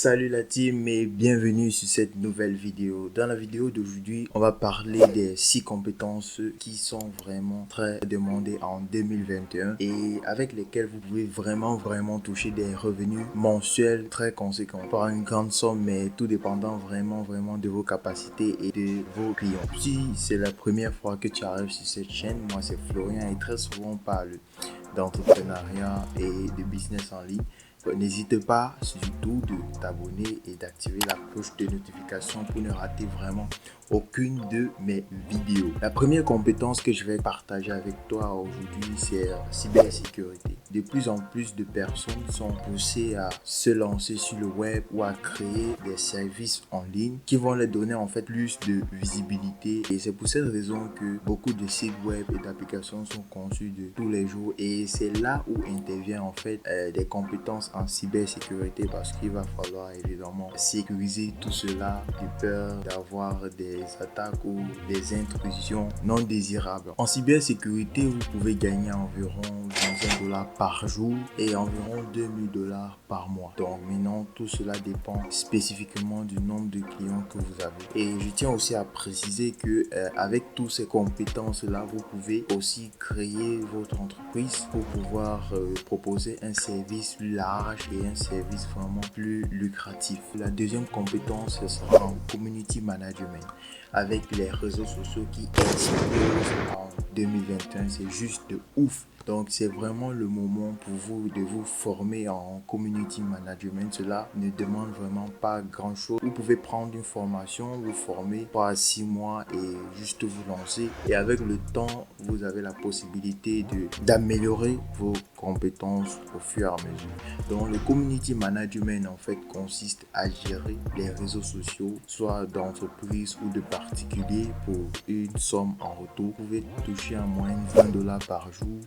Salut la team et bienvenue sur cette nouvelle vidéo. Dans la vidéo d'aujourd'hui, on va parler des 6 compétences qui sont vraiment très demandées en 2021 et avec lesquelles vous pouvez vraiment toucher des revenus mensuels très conséquents par une grande somme, mais tout dépendant vraiment de vos capacités et de vos clients. Si c'est la première fois que tu arrives sur cette chaîne, moi c'est Florian et très souvent on parle d'entrepreneuriat et de business en ligne. N'hésite pas surtout de t'abonner et d'activer la cloche de notification pour ne rater vraiment aucune de mes vidéos. La première compétence que je vais partager avec toi aujourd'hui, c'est cybersécurité. De plus en plus de personnes sont poussées à se lancer sur le web ou à créer des services en ligne qui vont leur donner en fait plus de visibilité. Et c'est pour cette raison que beaucoup de sites web et d'applications sont conçus de tous les jours. Et c'est là où intervient en fait des compétences en cybersécurité, parce qu'il va falloir évidemment sécuriser tout cela de peur d'avoir des attaques ou des intrusions non désirables. En cybersécurité, vous pouvez gagner environ 25 $ par jour et environ 2000 $ par mois. Donc maintenant, tout cela dépend spécifiquement du nombre de clients que vous avez. Et je tiens aussi à préciser que avec toutes ces compétences là, vous pouvez aussi créer votre entreprise pour pouvoir proposer un service plus large et un service vraiment plus lucratif. La deuxième compétence sera en community management. Avec les réseaux sociaux qui explosent en 2021, c'est juste de ouf. Donc c'est vraiment le moment pour vous de vous former en community management. Cela ne demande vraiment pas grand chose. Vous pouvez prendre une formation, vous former par 6 mois et juste vous lancer. Et avec le temps, vous avez la possibilité d'améliorer vos compétences au fur et à mesure. Donc le community management en fait consiste à gérer les réseaux sociaux, soit d'entreprise ou de particuliers, pour une somme en retour. Vous pouvez toucher en moyenne 20 $ par jour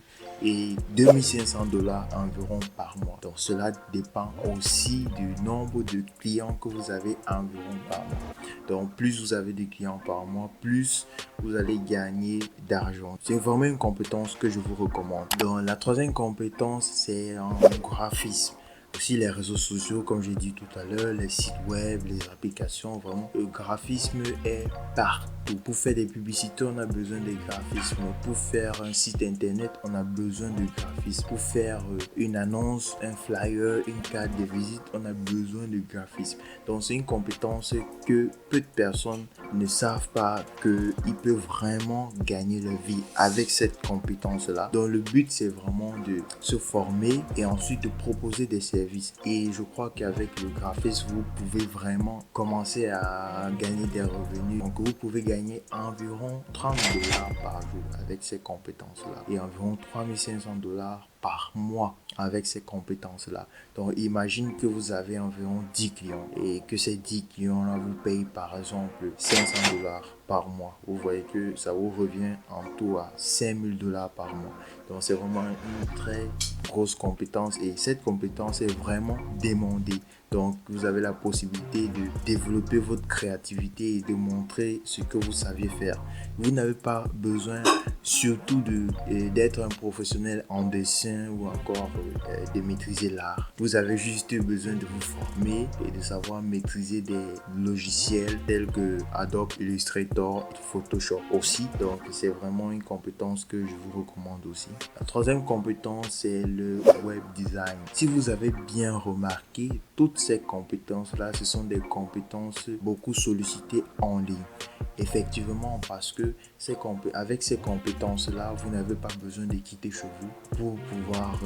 et 2500 $ environ par mois. Donc cela dépend aussi du nombre de clients que vous avez environ par mois. Donc plus vous avez de clients par mois, plus vous allez gagner d'argent. C'est vraiment une compétence que je vous recommande. Donc la troisième compétence, c'est en graphisme. Aussi les réseaux sociaux, comme j'ai dit tout à l'heure, les sites web, les applications, vraiment le graphisme est partout. Pour faire des publicités, on a besoin de graphisme. Pour faire un site internet, on a besoin de graphisme. Pour faire une annonce, un flyer, une carte de visite, on a besoin de graphisme. Donc c'est une compétence que peu de personnes ne savent pas qu'ils peuvent vraiment gagner leur vie avec cette compétence-là. Donc le but, c'est vraiment de se former et ensuite de proposer des services. Et je crois qu'avec le graphisme, vous pouvez vraiment commencer à gagner des revenus. Donc vous pouvez gagner environ 30 $ par jour avec ces compétences-là et environ 3500 $ par mois avec ces compétences-là. Donc imagine que vous avez environ 10 clients et que ces 10 clients-là vous payent par exemple 500 $ par mois. Vous voyez que ça vous revient en tout à 5000 $ par mois. Donc c'est vraiment une très grosse compétence et cette compétence est vraiment demandée. Donc vous avez la possibilité de développer votre créativité et de montrer ce que vous saviez faire. Vous n'avez pas besoin surtout d'être un professionnel en dessin ou encore de maîtriser l'art. Vous avez juste besoin de vous former et de savoir maîtriser des logiciels tels que Adobe Illustrator, Photoshop aussi. Donc c'est vraiment une compétence que je vous recommande aussi. La troisième compétence, c'est le web design. Si vous avez bien remarqué, toutes ces compétences-là, ce sont des compétences beaucoup sollicitées en ligne. Effectivement, parce que avec ces compétences-là, vous n'avez pas besoin de quitter chez vous pour pouvoir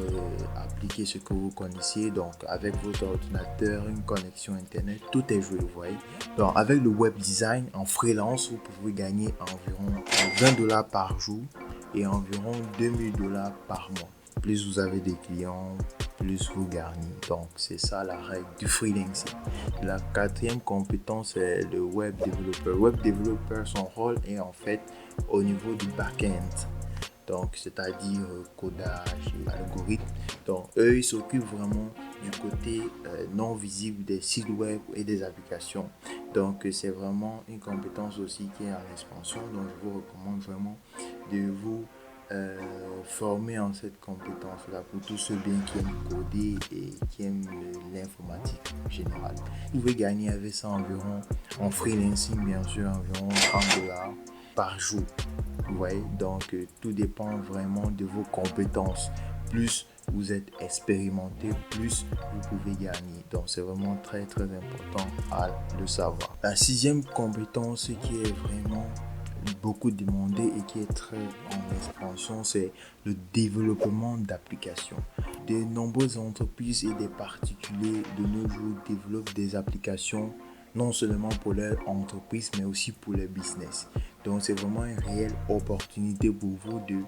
appliquer ce que vous connaissez. Donc, avec votre ordinateur, une connexion Internet, tout est joué, vous voyez. Donc, avec le web design en freelance, vous pouvez gagner environ 20 $ par jour et environ 2000 $ par mois. Plus vous avez des clients, plus vous gagnez. Donc c'est ça la règle du freelancing. La quatrième compétence est le web developer. Web developer, son rôle est en fait au niveau du back-end. Donc c'est-à-dire codage et algorithme. Donc eux, ils s'occupent vraiment du côté non visible des sites web et des applications. Donc c'est vraiment une compétence aussi qui est en expansion. Donc je vous recommande vraiment de vous former en cette compétence là pour tous ceux bien qui aiment coder et qui aiment l'informatique en général. pouvez gagner avec ça environ, en freelancing bien sûr, environ 30 dollars par jour. Vous voyez, donc tout dépend vraiment de vos compétences. Plus vous êtes expérimenté, plus vous pouvez gagner. Donc c'est vraiment très important à le savoir. La sixième compétence qui est vraiment beaucoup demandée et qui est très en expansion, c'est le développement d'applications. De nombreuses entreprises et des particuliers de nos jours développent des applications non seulement pour leur entreprise mais aussi pour leur business. Donc c'est vraiment une réelle opportunité pour vous de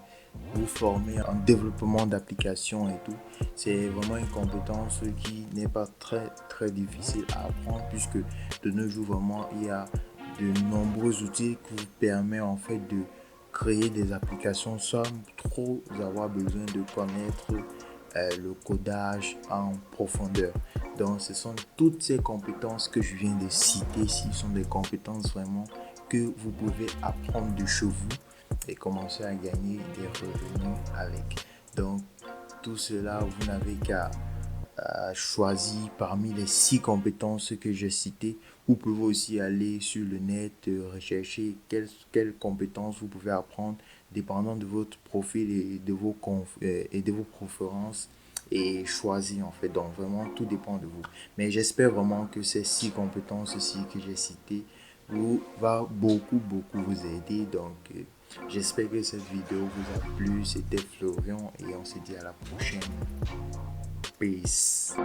vous former en développement d'applications et tout. C'est vraiment une compétence qui n'est pas très difficile à apprendre, puisque de nos jours vraiment il y a de nombreux outils qui vous permettent en fait de créer des applications sans trop avoir besoin de connaître le codage en profondeur. Donc ce sont toutes ces compétences que je viens de citer ici, sont des compétences vraiment que vous pouvez apprendre de chez vous et commencer à gagner des revenus avec. Donc tout cela, vous n'avez qu'à choisir parmi les 6 compétences que j'ai citées. Vous pouvez aussi aller sur le net, rechercher quelles compétences vous pouvez apprendre dépendant de votre profil et de vos préférences, et choisir en fait. Donc vraiment tout dépend de vous, mais j'espère vraiment que ces 6 compétences ici que j'ai citées va beaucoup vous aider. Donc j'espère que cette vidéo vous a plu. C'était Florian et on se dit à la prochaine. Peace.